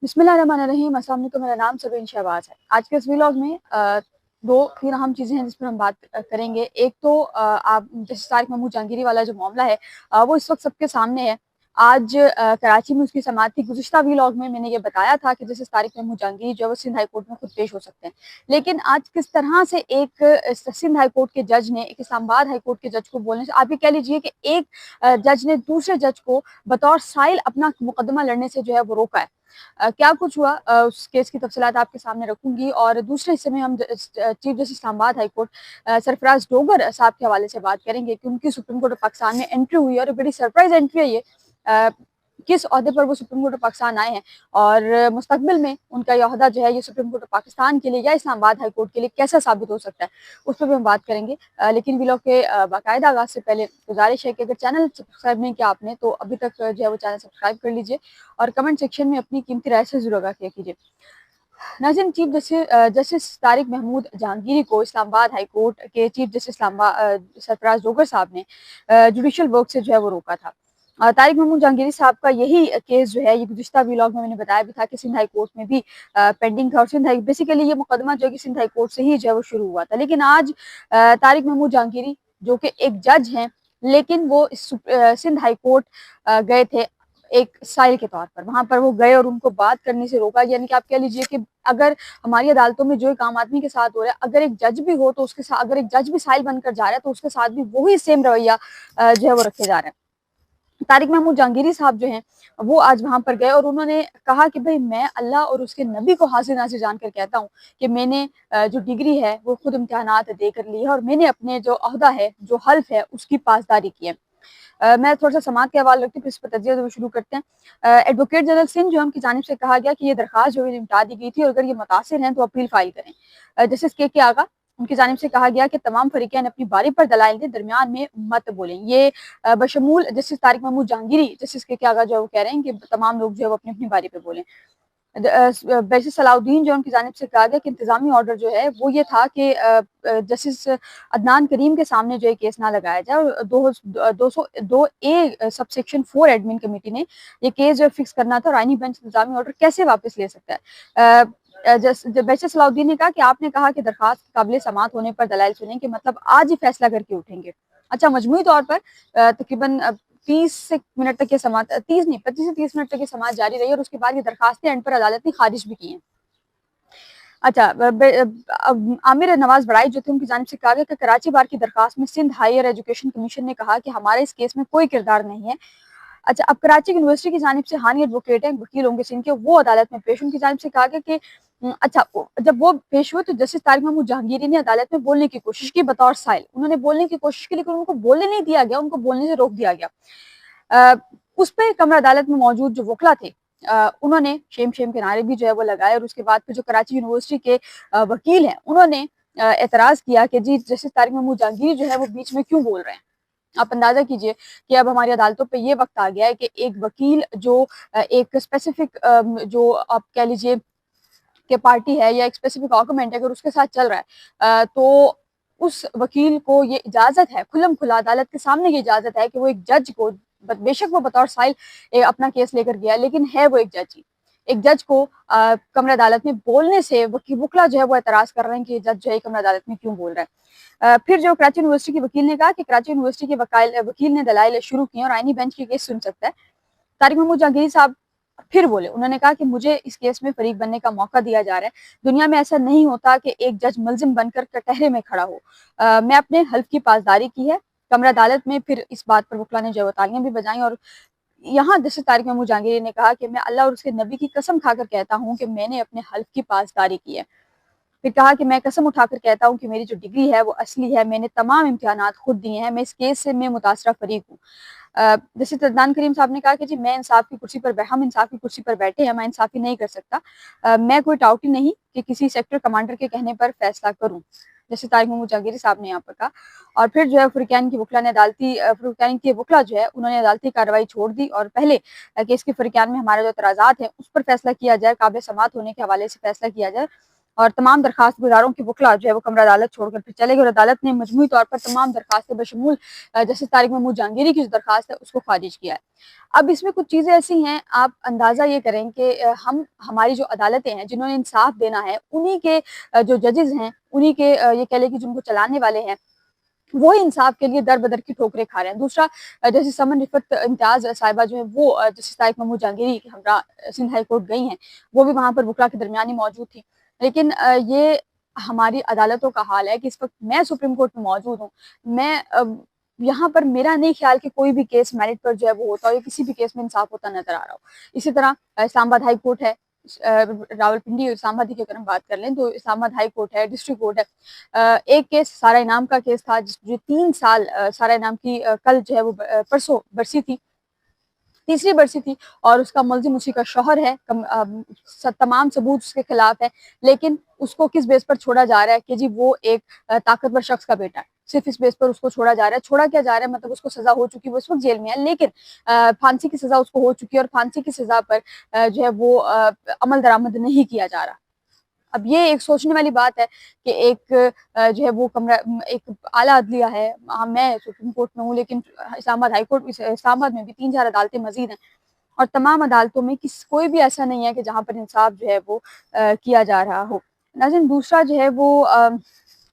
बिस्मिल्लाहिर्रहमानिर्रहीम। अस्सलाम वालेकुम। मेरा नाम सबीन शहबाज है। आज के इस व्लॉग में दो तीन अहम चीज़ें हैं जिस पर हम बात करेंगे। एक तो आप जैसे तारिक महमूद जहांगीरी वाला जो मामला है वो इस वक्त सबके सामने है। आज कराची में उसकी समाअत थी। गुज़िश्ता व्लॉग में मैंने ये बताया था कि जैसे तारिक महमूद जहांगीरी जो है वो सिंध हाई कोर्ट में खुद पेश हो सकते हैं, लेकिन आज किस तरह से एक सिंध हाई कोर्ट के जज ने एक इस्लामाबाद हाई कोर्ट के जज को बोलने से, आप ये कह लीजिए कि एक जज ने दूसरे जज को बतौर साइल अपना मुकदमा लड़ने से जो है वो रोका है। क्या कुछ हुआ उस केस की तफसीलात आपके सामने रखूंगी, और दूसरे हिस्से में हम chief justice Islamabad high court Sarfaraz Dogar साहब के हवाले से बात करेंगे कि उनकी सुप्रीम कोर्ट ऑफ पाकिस्तान में एंट्री हुई है और बड़ी सरप्राइज एंट्री है ये। किस ओहदे पर वो सुप्रीम कोर्ट ऑफ पाकिस्तान आए हैं और मुस्तकबिल में उनका यह ओहदा जो है ये सुप्रीम कोर्ट ऑफ पाकिस्तान के लिए या इस्लामाबाद हाई कोर्ट के लिए कैसा साबित हो सकता है, उस पर भी हम बात करेंगे। लेकिन व्लॉग के बाकायदा आगाज से पहले गुजारिश है कि अगर चैनल सब्सक्राइब नहीं किया आपने तो अभी तक जो है वो चैनल सब्सक्राइब कर लीजिए और कमेंट सेक्शन में अपनी कीमती राय से जरूर आगाह किया कीजिए। नाज़रीन, चीफ जस्टिस तारिक महमूद जहांगीरी को इस्लामाबाद हाई कोर्ट के चीफ जस्टिस सरफराज डोगर साहब ने जुडिशल वर्क से जो है वो रोका था। तारिक महमूद जहांगीरी साहब का यही केस जो है ये गुज़िश्ता व्लॉग में मैंने बताया भी था कि सिंध हाई कोर्ट में भी पेंडिंग था, और सिंध हाई बेसिकली ये मुकदमा जो है कि सिंध हाई कोर्ट से ही जो है वो शुरू हुआ था। लेकिन आज तारिक महमूद जहांगीरी जो कि एक जज हैं, लेकिन वो सिंध हाई कोर्ट गए थे एक साइल के तौर पर। वहां पर वो गए और उनको बात करने से रोका। यानी कि आप कह लीजिए कि अगर हमारी अदालतों में जो एक आम आदमी के साथ हो रहा है, अगर एक जज भी हो तो उसके साथ, अगर एक जज भी साइल बनकर जा रहा है तो उसके साथ भी वही सेम रवैया जो है वो रखे जा रहे हैं। तारिक महमूद जहांगीरी साहब जो हैं वो आज वहां पर गए और उन्होंने कहा कि भाई मैं अल्लाह और उसके नबी को हाजिर नाजिर जानकर कहता हूँ कि मैंने जो डिग्री है वो खुद इम्तिहानात दे कर ली है और मैंने अपने जो अहदा है, जो हल्फ है, उसकी पासदारी की है। मैं थोड़ा सा समात के हवाले रखती हूँ, फिर इस पर तजिया शुरू करते हैं। एडवोकेट जनरल सिंह जो उनकी जानिब से कहा गया कि ये दरखास्त जो है निपटा दी गई थी और अगर ये मुतासिर हैं तो अपील फाइल करें। जस्टिस के आगा उनकी जानिब से कहा गया कि तमाम फरीकैन अपनी बारी पर दलाइल दें, दरमियान में मत बोलें। ये बशमूल जस्टिस तारिक महमूद जहांगीरी, जस्टिस के आगा जो है वो कह रहे हैं कि तमाम लोग जो है वो अपनी अपनी बारी पर बोलें। बैरिस्टर सलाउद्दीन जो उनकी जानिब से कहा गया कि इंतजामी ऑर्डर जो है वो ये था कि जस्टिस अदनान करीम के सामने जो है केस ना लगाया जाए, और 202A सबसेक्शन 4 एडमिन कमेटी ने ये केस जो फिक्स करना था और आईनी बेंच इंतजामी ऑर्डर कैसे वापस ले सकता है। बैरिस्टर सलाउद्दीन ने कहा कि आपने कहा कि दरखास्त काबिल समात होने पर दलाइल सुने कि मतलब आज ही फैसला करके उठेंगे। अच्छा, मजमूई तौर पर तकरीबन 30 मिनट तक ये समात 30 नहीं 25 से 30 मिनट तक ये समात जारी रही और उसके बाद ये दरखास्तें एंड पर अदालत ने खारिज भी की हैं। अच्छा, आमिर नवाज बड़ाई जो थे उनकी जानिब से कहा गया कि कराची बार की दरखास्त में सिंध हायर एजुकेशन कमीशन ने कहा कि हमारे इस केस में कोई किरदार नहीं है। अच्छा, अब कराची यूनिवर्सिटी की जानिब से हानी एडवोकेट हैं वकील होंगे सिंह के, वो अदालत में पेश। उनकी जानिब से कहा गया कि अच्छा, जब वो पेश हुए तो जस्टिस तारिक महमूद जहांगीरी ने अदालत में बोलने की कोशिश की बतौर साइल। उन्होंने बोलने की कोशिश की लेकिन उनको बोलने नहीं दिया गया, उनको बोलने से रोक दिया गया। उस पर कमरा अदालत में मौजूद जो वकला थे उन्होंने शेम शेम के नारे भी जो है वो लगाए, और उसके बाद फिर जो कराची यूनिवर्सिटी के वकील हैं उन्होंने एतराज किया कि जी जस्टिस तारिक महमूद जहांगीरी जो है वो बीच में क्यों बोल रहे हैं। आप अंदाजा कीजिए कि अब हमारी अदालतों पे ये वक्त आ गया है कि एक वकील जो एक स्पेसिफिक जो आप कह लीजिए कि पार्टी है या एक स्पेसिफिक आर्गूमेंट है, अगर उसके साथ चल रहा है तो उस वकील को ये इजाजत है, खुल्लम खुला अदालत के सामने ये इजाजत है कि वो एक जज को, बेशक वो बतौर साइल अपना केस लेकर गया, लेकिन है वो एक जज ही। एक जज को कमरा अदालत में बोलने से वकला जो है वो एतराज कर रहे हैं कि जज जो है कमरा अदालत में क्यों बोल रहा है। फिर जो कराची यूनिवर्सिटी के वकील ने कहा कि कराची यूनिवर्सिटी के वकील ने दलाइल शुरू किए और आईनी बेंच की केस सुन सकता है। तारिक महमूद जहांगीरी साहब फिर बोले, उन्होंने कहा कि मुझे इस केस में फरीक बनने का मौका दिया जा रहा है। दुनिया में ऐसा नहीं होता कि एक जज मुलजिम बनकर कटहरे में खड़ा हो। मैं अपने हल्फ की पासदारी की है। कमरा अदालत में फिर इस बात पर वकला ने जो तालियां भी बजाई, और यहाँ जस्टिस तारिक महमूद जहांगीरी ने कहा कि मैं अल्लाह और उसके नबी की कसम खाकर कहता हूँ कि मैंने अपने हल्फ की पासदारी की है। फिर कहा कि मैं कसम उठाकर कहता हूँ कि मेरी जो डिग्री है वो असली है, मैंने तमाम इम्तिहानात खुद दिए हैं, मैं इस केस से मैं मुतासरा फरीक हूँ। जैसे अदनान करीम साहब ने कहा कि जी मैं इंसाफ की कुर्सी पर हम इंसाफ की कुर्सी पर बैठे हैं, मैं इंसाफी नहीं कर सकता। मैं कोई टाउटी नहीं कि किसी सेक्टर कमांडर के कहने पर फैसला करूं, जैसे तारिक महमूद जहांगीरी साहब ने यहाँ पर कहा। और फिर जो है फरीकैन की वकला ने फरीकैन की वकला जो है उन्होंने अदालती कार्रवाई छोड़ दी और पहले केस के फरीकैन में हमारे जो एतराज़ात हैं उस पर फैसला किया जाए, काबिल समात होने के हवाले से फैसला किया जाए। और तमाम दरखास्त गुजारों के वकला जो है वो कमरा अदालत छोड़कर फिर चले गए और अदालत ने मजमूई तौर पर तमाम दरखास्तें बशमूल जस्टिस तारिक महमूद जहांगीरी की जो दरखास्त है उसको खारिज किया है। अब इसमें कुछ चीज़ें ऐसी हैं, आप अंदाज़ा ये करें कि हम हमारी जो अदालतें हैं जिन्होंने इंसाफ देना है, उन्हीं के जो जजेस हैं, उन्हीं के ये कह लें कि जिनको चलाने वाले हैं, वो इंसाफ के लिए दर-बदर की ठोकरें खा रहे हैं। दूसरा, जैसे समन रिफ़त इम्तियाज़ साहिबा जो है वो जस्टिस तारिक महमूद जहांगीरी के हमरा सिंध हाई कोर्ट गई हैं, वो भी वहाँ पर वकला के दरमियान ही मौजूद थी। लेकिन ये हमारी अदालतों का हाल है कि इस वक़्त मैं सुप्रीम कोर्ट में मौजूद हूँ। मैं यहाँ पर मेरा नहीं ख्याल कि कोई भी केस मेरिट पर जो है वो होता हो या किसी भी केस में इंसाफ होता नज़र आ रहा हो। इसी तरह इस्लामाबाद हाई कोर्ट है, रावलपिंडी और इस्लामाबाद की अगर हम बात कर लें तो इस्लामाबाद हाई कोर्ट है, डिस्ट्रिक्ट कोर्ट है। एक केस सारा इनाम का केस था जो 3 साल सारा इनाम की कल जो है वो परसों बरसी थी, तीसरी बरसी थी और उसका मुल्ज़िम उसी का शौहर है। तमाम सबूत उसके खिलाफ है, लेकिन उसको किस बेस पर छोड़ा जा रहा है कि जी वो एक ताकतवर शख्स का बेटा है। सिर्फ इस बेस पर उसको छोड़ा जा रहा है। छोड़ा क्या जा रहा है, मतलब उसको सज़ा हो चुकी है, वो इस वक़्त जेल में है, लेकिन फांसी की सज़ा उसको हो चुकी है और फांसी की सज़ा पर जो है वो अमल दरामद नहीं किया जा रहा। अब ये एक सोचने वाली बात है कि एक जो है वो कमरा एक आला अदलिया है। मैं सुप्रीम कोर्ट में हूँ, लेकिन इस्लामाबाद हाई कोर्ट इस्लामाबाद में भी 3-4 अदालतें मज़ीद हैं और तमाम अदालतों में कोई भी ऐसा नहीं है कि जहाँ पर इंसाफ जो है वो किया जा रहा हो। नाज़रीन, दूसरा जो है वो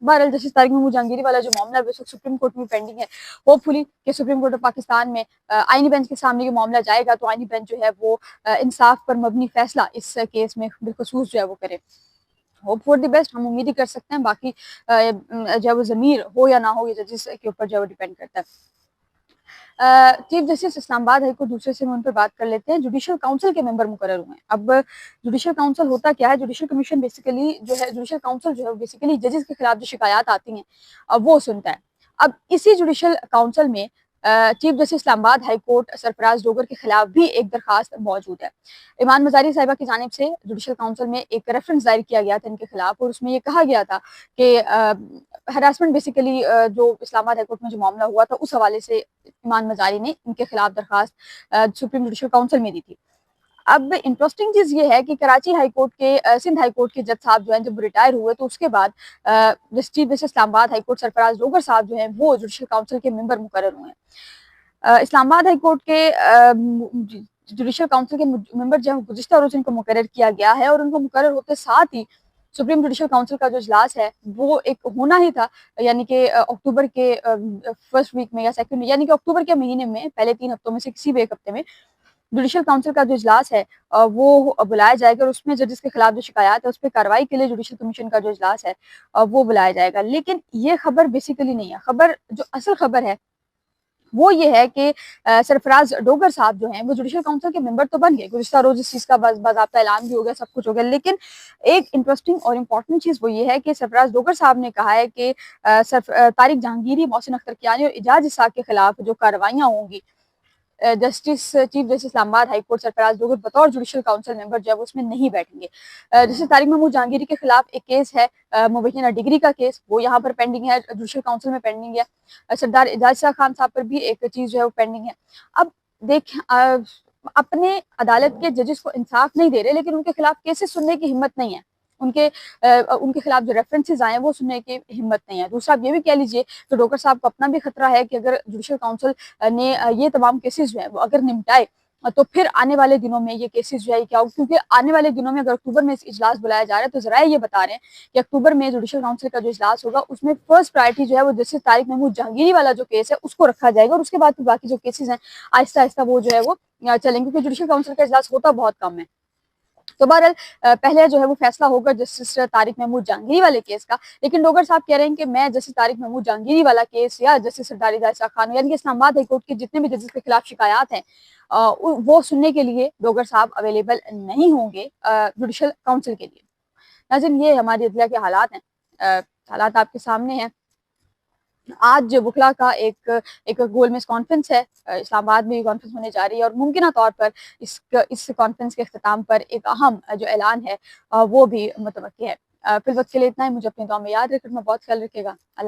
बहरहाल जस्टिस तारिक महमूद जहांगीरी वाला जो मामला है सुप्रीम कोर्ट में पेंडिंग है। होपफुली कि सुप्रीम कोर्ट ऑफ पाकिस्तान में आईनी बेंच के सामने ये मामला जाएगा तो आईनी बेंच जो है वो इंसाफ पर मबनी फैसला इस केस में बिलखसूस जो है वो करे। होप फॉर द बेस्ट, हम उम्मीद ही कर सकते हैं। बाकी जो है वो ज़मीर हो या ना हो, ये जजेस के ऊपर जो है वो डिपेंड करता है। Chief justice Islamabad high court दूसरे से हम उन पर बात कर लेते हैं। जुडिशल काउंसिल के मेंबर मुकर्रर हुए हैं। अब जुडिशल काउंसिल होता क्या है? जुडिशल कमीशन बेसिकली जो है, जुडिशल काउंसिल जो है बेसिकली जजेस के खिलाफ जो शिकायत आती हैं वो सुनता है। अब इसी जुडिशल काउंसिल में chief justice Islamabad high court Sarfaraz Dogar के खिलाफ भी एक दरखास्त मौजूद है। ईमान मजारी साहिबा की जानिब से जुडिशल काउंसिल में एक रेफरेंस दायर किया गया था इनके खिलाफ और उसमें ये कहा गया था कि हरासमेंट बेसिकली जो इस्लामाबाद हाई कोर्ट में जो मामला हुआ था उस हवाले से ईमान मजारी ने इनके खिलाफ दरखास्त सुप्रीम जुडिशल काउंसिल में दी थी। अब इंटरेस्टिंग चीज़ ये है कि कराची हाई कोर्ट के सिंध हाई कोर्ट के जज साहब जो हैं जब रिटायर हुए तो उसके बाद chief justice Islamabad high court Sarfaraz Dogar साहब जो हैं वो जुडिशल काउंसिल के मेंबर मुकर्रर हुए हैं। इस्लामाबाद हाई कोर्ट के जुडिशल काउंसिल के मेंबर जो है गुज़िश्ता रोज़ इनको मुकर्रर किया गया है और उनको मुकर्रर होते साथ ही सुप्रीम जुडिशल काउंसिल का जो इजलास है वो एक होना ही था, यानी कि अक्टूबर के फर्स्ट वीक में या सेकंड में, यानी कि अक्टूबर के महीने में पहले 3 हफ्तों में से किसी भी एक हफ्ते में जुडिशल काउंसिल का जो इजलास है वो बुलाया जाएगा और उसमें जजेस के खिलाफ जो शिकायत है उस पर कार्रवाई के लिए जुडिशल कमीशन का जो इजलास है वो बुलाया जाएगा। लेकिन ये खबर बेसिकली नहीं है। खबर जो असल खबर है वो ये है कि सरफराज डोगर साहब जो हैं वो जुडिशल काउंसिल के मेंबर तो बन गए, गुज़िश्ता रोज़ इस चीज़ का बाज़ाब्ता ऐलान भी हो गया, सब कुछ हो गया। लेकिन एक इंटरेस्टिंग और इम्पोर्टेंट चीज़ वो ये है कि सरफराज डोगर साहब ने कहा है कि तारिक जहांगीरी, मोहसिन अख्तर कियानी और एजाज इसाक के खिलाफ जो कार्रवाइयाँ होंगी, justice chief justice Islamabad high court Sarfaraz Dogar बतौर जुडिशल काउंसिल मेंबर जो है वो उसमें नहीं बैठेंगे। जस्टिस तारिक महमूद जहांगीरी के खिलाफ एक केस है, मुबैना डिग्री का केस, वो यहाँ पर पेंडिंग है, जुडिशल काउंसिल में पेंडिंग है। सरदार एजाज शाह खान साहब पर भी एक चीज़ जो है वो पेंडिंग है। अब देखें, अपने अदालत के जजेस को इंसाफ नहीं दे रहे, लेकिन उनके खिलाफ केसेस सुनने की हिम्मत नहीं है। उनके खिलाफ जो रेफरेंसेस आए हैं वो सुनने की हिम्मत नहीं है। दूसरा, आप ये भी कह लीजिए तो डोगर साहब को अपना भी खतरा है कि अगर जुडिशल काउंसिल ने ये तमाम केसेस जो है वो अगर निपटाए तो फिर आने वाले दिनों में ये केसेस जो है क्या हो, क्योंकि आने वाले दिनों में अगर अक्टूबर में इजलास बुलाया जा रहा है तो ज़राए ये बता रहे हैं कि अक्टूबर में जुडिशल काउंसिल का जो इजलास होगा उसमें फर्स्ट प्रायोरिटी जो है वो जस्टिस तारिक महमूद जहांगीरी वाला जो केस है उसको रखा जाएगा और उसके बाद फिर बाकी जो केसेस हैं आहिस्ता आहिस्ता वो जो है वो चलेंगे, क्योंकि जुडिशल काउंसिल का इजलास होता बहुत कम है। तो बहरहाल पहले जो है वो फैसला होगा जस्टिस तारिक महमूद जहांगीरी वाले केस का। लेकिन डोगर साहब कह रहे हैं कि मैं जस्टिस तारिक महमूद जहांगीरी वाला केस या जस्टिस सरदार एजाज शाह खान, यानी कि इस्लामाबाद हाई कोर्ट के जितने भी जजेस के खिलाफ शिकायत हैं वो सुनने के लिए डोगर साहब अवेलेबल नहीं होंगे जुडिशल काउंसिल के लिए। नाज़रीन, ये हमारी अदलिया के हालात हैं। हालात आपके सामने हैं। आज वकला का एक गोलमेज कॉन्फ्रेंस है, इस्लामाबाद में ये कॉन्फ्रेंस होने जा रही है और मुमकिन तौर पर इस कॉन्फ्रेंस के अख्ताम पर एक अहम जो ऐलान है वो भी मुतवक्की है। फिल वक्त के लिए इतना ही। मुझे अपनी दुआ में याद रखना, बहुत ख्याल रखिएगा।